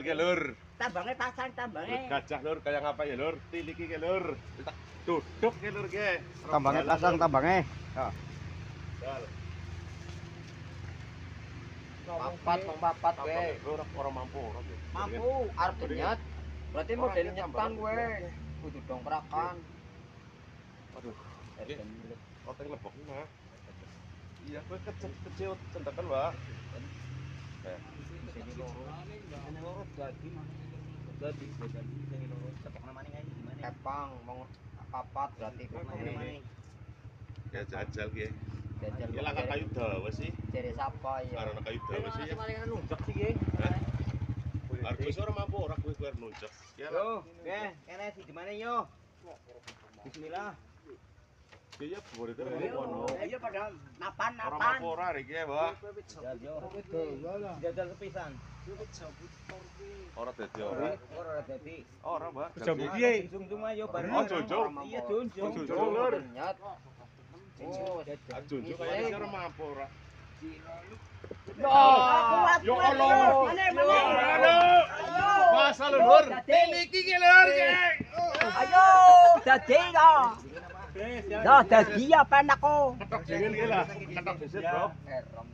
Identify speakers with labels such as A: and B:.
A: Oke lur,
B: Tambangnya pasang tambangnya.
A: gajah lur kayak ngapa ya lur? Tiliki ke lur, tak duduk ke lur ke.
C: Tambangnya pasang tambangnya.
A: Dal.
B: Papat we.
A: Lur orang mampu orang.
B: Mampu arep denyet. Berarti model nyetan we. Kudu dongkrakan.
A: Aduh, otak lebok mah. Iya, gue kecil cendakan wah.
B: Sini loro. Sini loro jadi sini loro. Sepok namanya kayak gimana? Kepang mau papat berarti kok namanya.
A: Ya jajal ge.
B: Jajal.
A: Ya lah kayu dawa sih.
B: Dari sapa ya?
A: Karena kayu dawa sih ya.
B: Paling nunjuk sih ge.
A: Argus ora mampu ora gue nunjuk. Ya lah.
B: Yo, oke, kene di mana yo? Bismillah.
A: Iya boleh kan ngono.
B: Iya pada napan.
A: Ora mampu ora iki ya, Mbak.
B: Jajal sepisan.
A: Ora dadi ora.
B: Ora dadi.
A: Ora, Mbak.
C: Jambu piye?
B: Jung-jung ayo bareng.
A: Oh, jung-jung.
B: Iya, jung-jung.
A: Jung-jung, Lur.
B: Nyat. Oh,
A: Ajunjuk kaya ora mampu ora.
B: Yo
A: Allah. Masa lur. Tiliki ki lur ki.
B: Ayo, dadi ya. Dah dadi apa anakku?
A: Ketok dingin ki lah. Ketok disit, Bro.